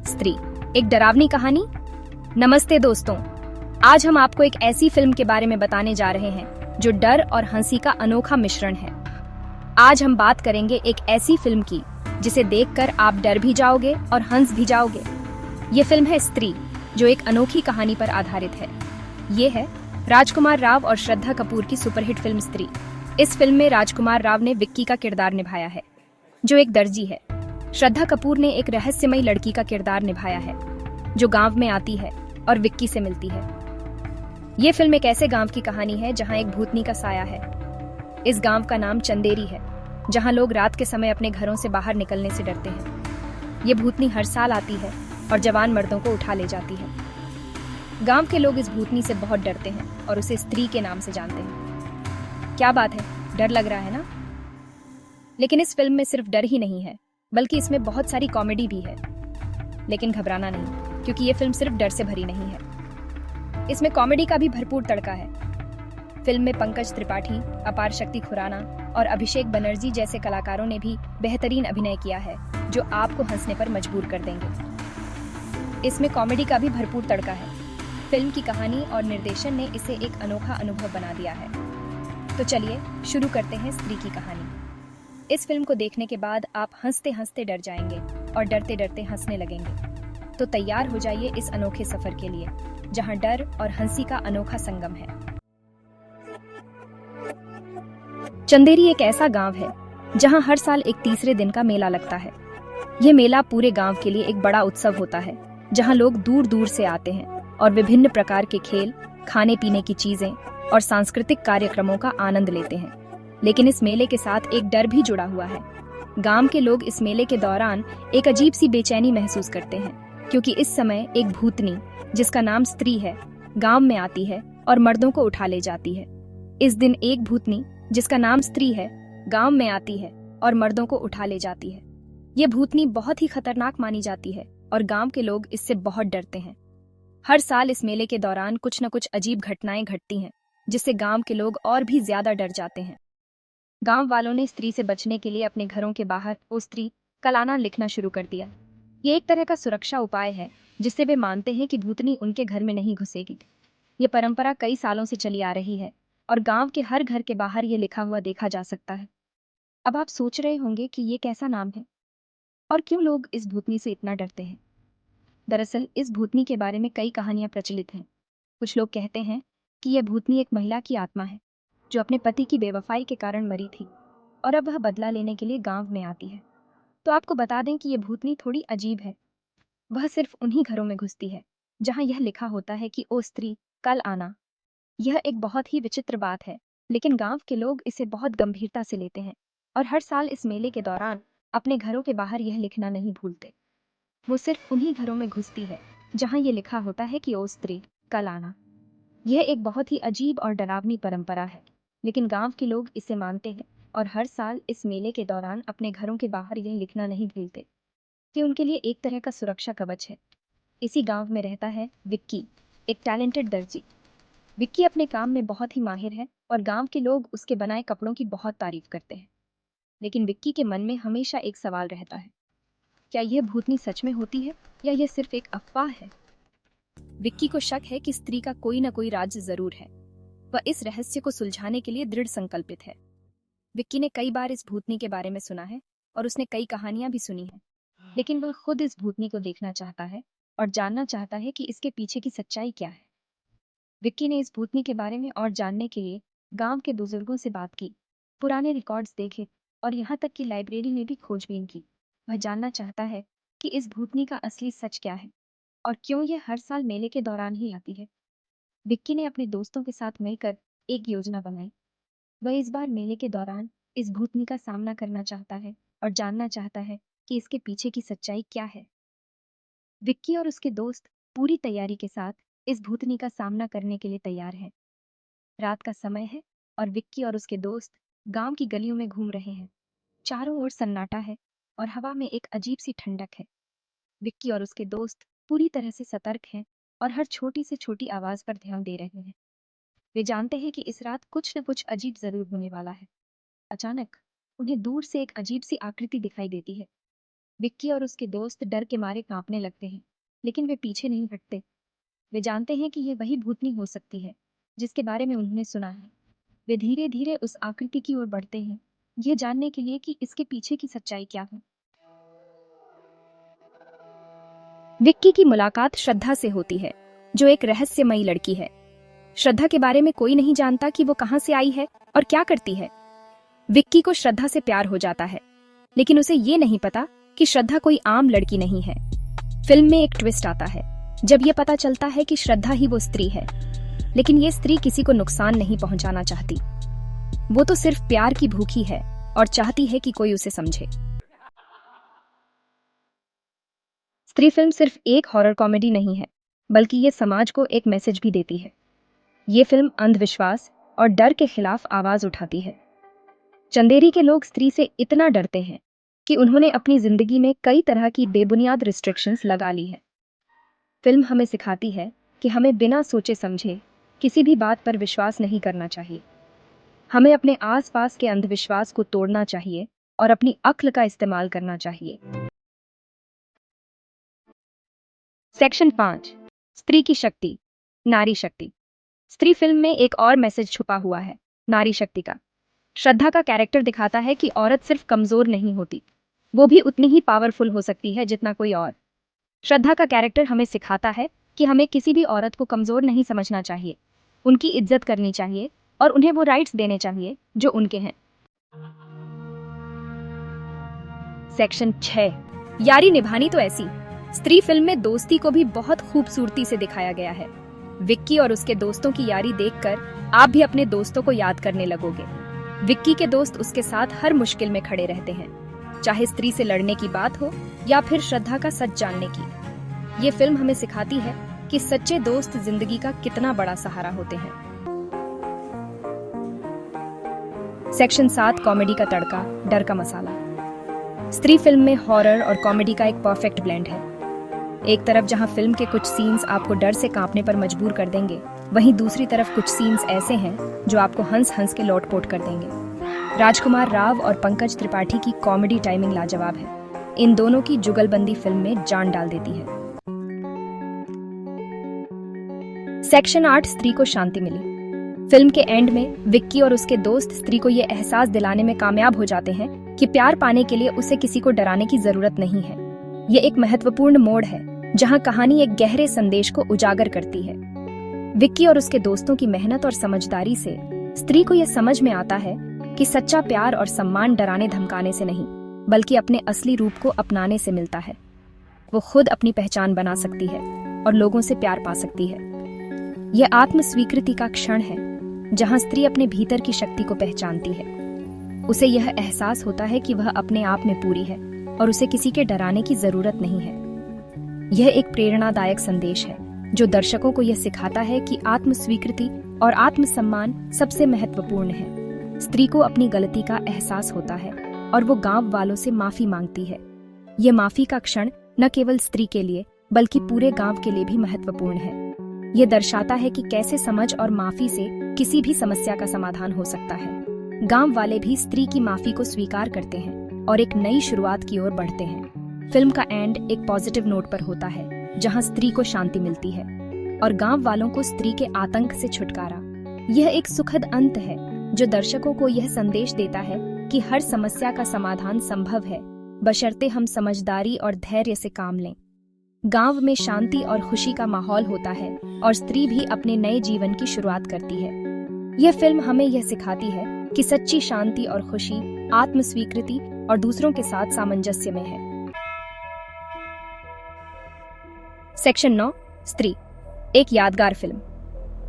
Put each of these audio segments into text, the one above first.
स्त्री, एक डरावनी कहानी। नमस्ते दोस्तों, आज हम आपको एक ऐसी फिल्म के बारे में बताने जा रहे हैं जो डर और हंसी का अनोखा मिश्रण है। आज हम बात करेंगे एक ऐसी फिल्म की जिसे देखकर आप डर भी जाओगे और हंस भी जाओगे। ये फिल्म है स्त्री, जो एक अनोखी कहानी पर आधारित है। ये है राजकुमार राव और श्रद्धा कपूर की सुपरहिट फिल्म स्त्री। इस फिल्म में राजकुमार राव ने विक्की का किरदार निभाया है, जो एक दर्जी है। श्रद्धा कपूर ने एक रहस्यमयी लड़की का किरदार निभाया है, जो गांव में आती है और विक्की से मिलती है। ये फिल्म एक ऐसे गांव की कहानी है जहां एक भूतनी का साया है। इस गांव का नाम चंदेरी है, जहां लोग रात के समय अपने घरों से बाहर निकलने से डरते हैं। ये भूतनी हर साल आती है और जवान मर्दों को उठा ले जाती है। गांव के लोग इस भूतनी से बहुत डरते हैं और उसे स्त्री के नाम से जानते हैं। क्या बात है, डर लग रहा है ना? लेकिन इस फिल्म में सिर्फ डर ही नहीं है, बल्कि इसमें बहुत सारी कॉमेडी भी है। लेकिन घबराना नहीं, क्योंकि ये फिल्म सिर्फ डर से भरी नहीं है। इसमें कॉमेडी का भी भरपूर तड़का है। फिल्म में पंकज त्रिपाठी, अपार शक्ति खुराना और अभिषेक बनर्जी जैसे कलाकारों ने भी बेहतरीन अभिनय किया है, जो आपको हंसने पर मजबूर कर देंगे। इसमें कॉमेडी का भी भरपूर तड़का है। फिल्म की कहानी और निर्देशन ने इसे एक अनोखा अनुभव बना दिया है। तो चलिए शुरू करते हैं स्त्री की कहानी। इस फिल्म को देखने के बाद आप हंसते हंसते डर जाएंगे और डरते डरते हंसने लगेंगे। तो तैयार हो जाइए इस अनोखे सफर के लिए, जहां डर और हंसी का अनोखा संगम है। चंदेरी एक ऐसा गांव है जहां हर साल एक तीसरे दिन का मेला लगता है। यह मेला पूरे गांव के लिए एक बड़ा उत्सव होता है, जहां लोग दूर दूर से आते हैं और विभिन्न प्रकार के खेल, खाने पीने की चीजें और सांस्कृतिक कार्यक्रमों का आनंद लेते हैं। लेकिन इस मेले के साथ एक डर भी जुड़ा हुआ है। गांव के लोग इस मेले के दौरान एक अजीब सी बेचैनी महसूस करते हैं, क्योंकि इस समय एक भूतनी, जिसका नाम स्त्री है, गांव में आती है और मर्दों को उठा ले जाती है। इस दिन एक भूतनी, जिसका नाम स्त्री है, गांव में आती है और मर्दों को उठा ले जाती है। ये भूतनी बहुत ही खतरनाक मानी जाती है और गांव के लोग इससे बहुत डरते हैं। हर साल इस मेले के दौरान कुछ न कुछ अजीब घटनाएं घटती हैं, जिससे गांव के लोग और भी ज्यादा डर जाते हैं। गांव वालों ने स्त्री से बचने के लिए अपने घरों के बाहर ओ स्त्री कलाना लिखना शुरू कर दिया। ये एक तरह का सुरक्षा उपाय है, जिससे वे मानते हैं कि भूतनी उनके घर में नहीं घुसेगी। ये परंपरा कई सालों से चली आ रही है और गांव के हर घर के बाहर ये लिखा हुआ देखा जा सकता है। अब आप सोच रहे होंगे कि ये कैसा नाम है और क्यों लोग इस भूतनी से इतना डरते हैं। दरअसल इस भूतनी के बारे में कई कहानियां प्रचलित हैं। कुछ लोग कहते हैं कि यह भूतनी एक महिला की आत्मा है, जो अपने पति की बेवफाई के कारण मरी थी और अब वह बदला लेने के लिए गांव में आती है। तो आपको बता दें कि यह भूतनी थोड़ी अजीब है। वह सिर्फ उन्हीं घरों में घुसती है जहां यह लिखा होता है कि ओ स्त्री, कल आना। यह एक बहुत ही विचित्र बात है, लेकिन गांव के लोग इसे बहुत गंभीरता से लेते हैं और हर साल इस मेले के दौरान अपने घरों के बाहर यह लिखना नहीं भूलते। वो सिर्फ उन्हीं घरों में घुसती है जहां यह लिखा होता है कि ओ स्त्री, कल आना। यह एक बहुत ही अजीब और डरावनी परंपरा है, लेकिन गांव के लोग इसे मानते हैं और हर साल इस मेले के दौरान अपने घरों के बाहर यह लिखना नहीं भूलते। ये उनके लिए एक तरह का सुरक्षा कवच है। इसी गांव में रहता है विक्की, एक टैलेंटेड दर्जी। विक्की अपने काम में बहुत ही माहिर है और गांव के लोग उसके बनाए कपड़ों की बहुत तारीफ करते हैं। लेकिन विक्की के मन में हमेशा एक सवाल रहता है, क्या यह भूतनी सच में होती है या यह सिर्फ एक अफवाह है। विक्की को शक है कि स्त्री का कोई न कोई राज जरूर है। वह इस रहस्य को सुलझाने के लिए दृढ़ संकल्पित है। विक्की ने कई बार इस भूतनी के बारे में सुना है और उसने कई कहानियां भी सुनी हैं, लेकिन वह खुद इस भूतनी को देखना चाहता है और जानना चाहता है कि इसके पीछे की सच्चाई क्या है। विक्की ने इस भूतनी के बारे में और जानने के लिए गांव के बुजुर्गों से बात की, पुराने रिकॉर्ड्स देखे और यहाँ तक कि लाइब्रेरी में भी खोजबीन की। वह जानना चाहता है कि इस भूतनी का असली सच क्या है और क्यों यह हर साल मेले के दौरान ही आती है। विक्की ने अपने दोस्तों के साथ मिलकर एक योजना बनाई। वह इस बार मेले के दौरान इस भूतनी का सामना करना चाहता है और जानना चाहता है कि इसके पीछे की सच्चाई क्या है। विक्की और उसके दोस्त पूरी तैयारी के साथ इस भूतनी का सामना करने के लिए तैयार हैं। रात का समय है और विक्की और उसके दोस्त गांव की गलियों में घूम रहे हैं। चारों ओर सन्नाटा है और हवा में एक अजीब सी ठंडक है। विक्की और उसके दोस्त पूरी तरह से सतर्क हैं और हर छोटी से छोटी आवाज पर ध्यान दे रहे हैं। वे जानते हैं कि इस रात कुछ न कुछ अजीब जरूर होने वाला है। अचानक उन्हें दूर से एक अजीब सी आकृति दिखाई देती है। विक्की और उसके दोस्त डर के मारे कांपने लगते हैं, लेकिन वे पीछे नहीं हटते। वे जानते हैं कि ये वही भूतनी हो सकती है जिसके बारे में उन्होंने सुना है। वे धीरे धीरे उस आकृति की ओर बढ़ते हैं, ये जानने के लिए कि इसके पीछे की सच्चाई क्या है। विक्की की मुलाकात श्रद्धा से होती है, जो एक रहस्यमयी लड़की है। श्रद्धा के बारे में कोई नहीं जानता कि वो कहां से आई है और क्या करती है। विक्की को श्रद्धा से प्यार हो जाता है, लेकिन उसे ये नहीं पता कि श्रद्धा कोई आम लड़की नहीं है। फिल्म में एक ट्विस्ट आता है जब ये पता चलता है कि श्रद्धा ही वो स्त्री है, लेकिन ये स्त्री किसी को नुकसान नहीं पहुंचाना चाहती। वो तो सिर्फ प्यार की भूखी है और चाहती है कि कोई उसे समझे। स्त्री फिल्म सिर्फ एक हॉरर कॉमेडी नहीं है, बल्कि ये समाज को एक मैसेज भी देती है। ये फिल्म अंधविश्वास और डर के खिलाफ आवाज उठाती है। चंदेरी के लोग स्त्री से इतना डरते हैं कि उन्होंने अपनी जिंदगी में कई तरह की बेबुनियाद रिस्ट्रिक्शंस लगा ली है। फिल्म हमें सिखाती है कि हमें बिना सोचे समझे किसी भी बात पर विश्वास नहीं करना चाहिए। हमें अपने आसपास के अंधविश्वास को तोड़ना चाहिए और अपनी अक्ल का इस्तेमाल करना चाहिए। सेक्शन 5, स्त्री की शक्ति, नारी शक्ति। स्त्री फिल्म में एक और मैसेज छुपा हुआ है, नारी शक्ति का। श्रद्धा का कैरेक्टर दिखाता है कि औरत सिर्फ कमजोर नहीं होती, वो भी उतनी ही पावरफुल हो सकती है जितना कोई और। श्रद्धा का कैरेक्टर हमें सिखाता है कि हमें किसी भी औरत को कमजोर नहीं समझना चाहिए, उनकी इज्जत करनी चाहिए और उन्हें वो राइट्स देने चाहिए जो उनके हैं। सेक्शन 6, यारी निभानी तो ऐसी। स्त्री फिल्म में दोस्ती को भी बहुत खूबसूरती से दिखाया गया है। विक्की और उसके दोस्तों की यारी देखकर आप भी अपने दोस्तों को याद करने लगोगे। विक्की के दोस्त उसके साथ हर मुश्किल में खड़े रहते हैं, चाहे स्त्री से लड़ने की बात हो या फिर श्रद्धा का सच जानने की। ये फिल्म हमें सिखाती है कि सच्चे दोस्त जिंदगी का कितना बड़ा सहारा होते हैं। सेक्शन 7, कॉमेडी का तड़का, डर का मसाला। स्त्री फिल्म में हॉरर और कॉमेडी का एक परफेक्ट ब्लेंड है। एक तरफ जहां फिल्म के कुछ सीन्स आपको डर से कांपने पर मजबूर कर देंगे, वहीं दूसरी तरफ कुछ सीन्स ऐसे हैं जो आपको हंस हंस के लोटपोट कर देंगे। राजकुमार राव और पंकज त्रिपाठी की कॉमेडी टाइमिंग लाजवाब है। इन दोनों की जुगलबंदी फिल्म में जान डाल देती है। सेक्शन 8, स्त्री को शांति मिली। फिल्म के एंड में विक्की और उसके दोस्त स्त्री को यह एहसास दिलाने में कामयाब हो जाते हैं कि प्यार पाने के लिए उसे किसी को डराने की जरूरत नहीं है। यह एक महत्वपूर्ण मोड़ है जहां कहानी एक गहरे संदेश को उजागर करती है। विक्की और उसके दोस्तों की मेहनत और समझदारी से स्त्री को यह समझ में आता है कि सच्चा प्यार और सम्मान डराने धमकाने से नहीं, बल्कि अपने असली रूप को अपनाने से मिलता है। वो खुद अपनी पहचान बना सकती है और लोगों से प्यार पा सकती है। यह आत्म स्वीकृति का क्षण है जहां स्त्री अपने भीतर की शक्ति को पहचानती है। उसे यह एहसास होता है कि वह अपने आप में पूरी है और उसे किसी के डराने की जरूरत नहीं है। यह एक प्रेरणादायक संदेश है जो दर्शकों को यह सिखाता है कि आत्म स्वीकृति और आत्मसम्मान सबसे महत्वपूर्ण है। स्त्री को अपनी गलती का एहसास होता है और वो गांव वालों से माफी मांगती है। यह माफी का क्षण न केवल स्त्री के लिए बल्कि पूरे गांव के लिए भी महत्वपूर्ण है। यह दर्शाता है कि कैसे समझ और माफी से किसी भी समस्या का समाधान हो सकता है। गांव वाले भी स्त्री की माफी को स्वीकार करते हैं और एक नई शुरुआत की ओर बढ़ते हैं। फिल्म का एंड एक पॉजिटिव नोट पर होता है जहां स्त्री को शांति मिलती है और गांव वालों को स्त्री के आतंक से छुटकारा। यह एक सुखद अंत है जो दर्शकों को यह संदेश देता है कि हर समस्या का समाधान संभव है, बशर्ते हम समझदारी और धैर्य से काम लें। गांव में शांति और खुशी का माहौल होता है और स्त्री भी अपने नए जीवन की शुरुआत करती है। यह फिल्म हमें यह सिखाती है कि सच्ची शांति और खुशी आत्म स्वीकृति और दूसरों के साथ सामंजस्य में है। सेक्शन 9, स्त्री, एक यादगार फिल्म।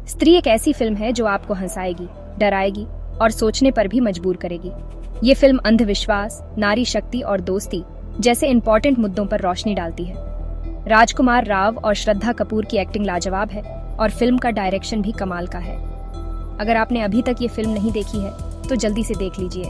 स्त्री एक ऐसी फिल्म है जो आपको हंसाएगी, डराएगी और सोचने पर भी मजबूर करेगी। ये फिल्म अंधविश्वास, नारी शक्ति और दोस्ती जैसे इंपॉर्टेंट मुद्दों पर रोशनी डालती है। राजकुमार राव और श्रद्धा कपूर की एक्टिंग लाजवाब है और फिल्म का डायरेक्शन भी कमाल का है। अगर आपने अभी तक ये फिल्म नहीं देखी है तो जल्दी से देख लीजिए।